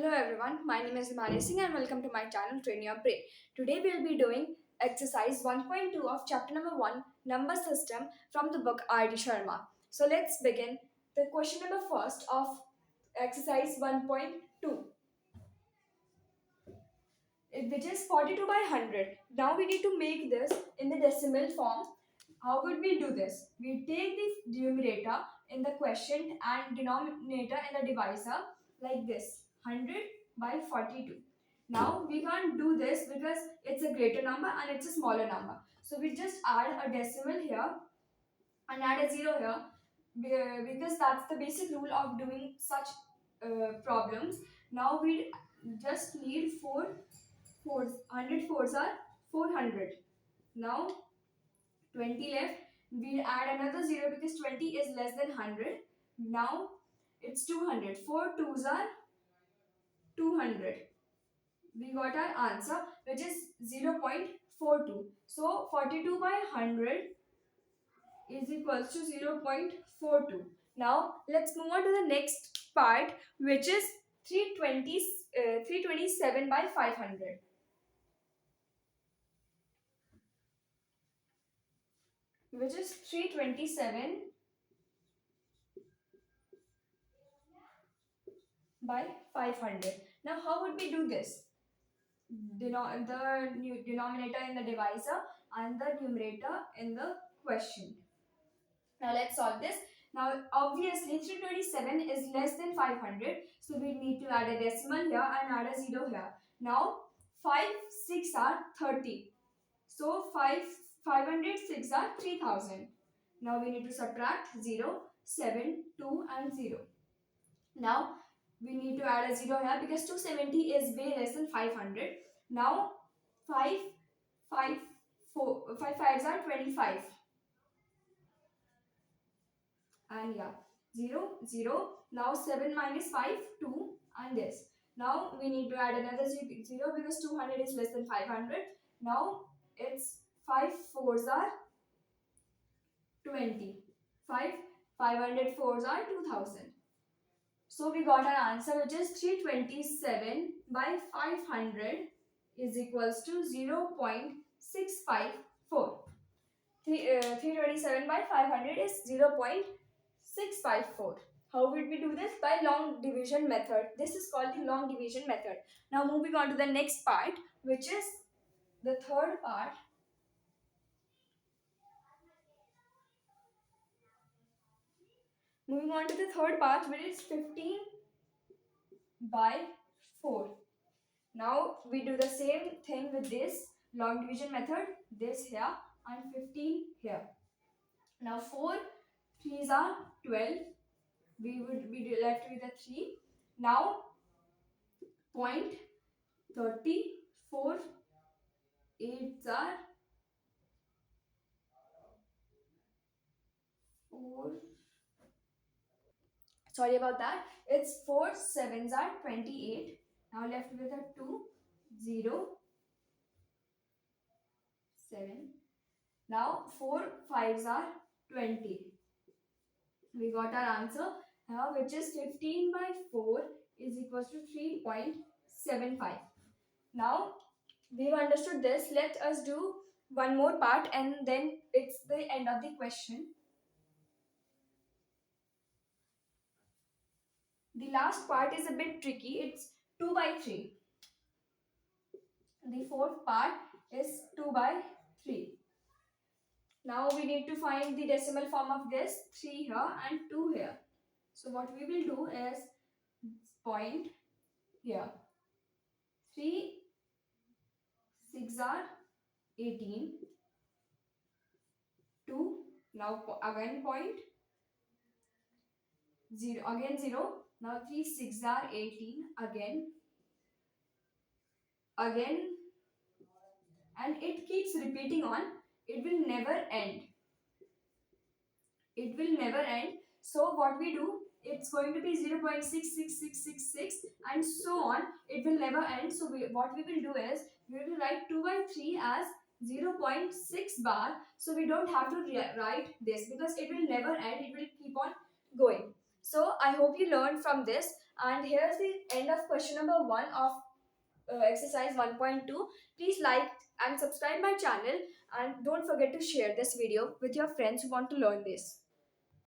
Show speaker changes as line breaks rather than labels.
Hello everyone, my name is Himani Singh and welcome to my channel Train Your Brain. Today we will be doing exercise 1.2 of chapter number 1, Number System from the book R.D. Sharma. So let's begin the question number first of exercise 1.2, which is 42 by 100. Now we need to make this in the decimal form. How would we do this? We take the numerator in the quotient and denominator in the divisor like this, 100 by 42. Now we can't do this because it's a greater number and it's a smaller number. So we just add a decimal here and add a zero here because that's the basic rule of doing such problems. Now we just need 100 fours are 400. Now 20 left. We'll add another 0 because 20 is less than 100. Now it's 200. 4 twos are 200. We got our answer, which is 0.42. So 42 by 100 is equals to 0.42. Now let's move on to the next part, which is 327 by 500. Which is 327 by 500. Now how would we do this? The denominator in the divisor and the numerator in the question. Now let's solve this. Now obviously 327 is less than 500, so we need to add a decimal here and add a 0 here. Now 5 6 are 30, so 506 are 3000. Now we need to subtract 0, 7, 2 and 0. Now we need to add a 0 here because 270 is way less than 500. Now 5 fives are 25. And yeah, 0, 0. Now 7 minus 5, 2 and this. Now we need to add another 0 because 200 is less than 500. Now it's 5 fours are 20. 500 fours are 2000. So we got our answer, which is 327 by 500 is equals to 0.654. 327 by 500 is 0.654. How would we do this? By long division method. This is called the long division method. Now moving on to the next part, which is the third part. Moving on to the third part, which is 15 by 4. Now we do the same thing with this long division method. This here and 15 here. Now 4 3s are 12. We would be left with a 3. Now point 34 8s are 4. Sorry about that. It's 4 7s are 28. Now left with a 2 0 7. Now 4 5s are 20. We got our answer, which is 15 by 4 is equals to 3.75. Now we've understood this. Let us do one more part and then it's the end of the question. The last part is a bit tricky. It's 2 by 3. The fourth part is 2 by 3. Now we need to find the decimal form of this, 3 here and 2 here. So what we will do is point here. 3 6 are 18. 2. Now again point. 0 again 0. Now 3 6 are 18 again. And it keeps repeating on. It will never end. It will never end. So what we do, it's going to be 0.66666 and so on. It will never end. So what we will do is, we will write 2 by 3 as 0.6 bar. So we don't have to write this because it will never end. It will keep on going. So I hope you learned from this. And here's the end of question number 1 of exercise 1.2. Please like and subscribe my channel, and don't forget to share this video with your friends who want to learn this.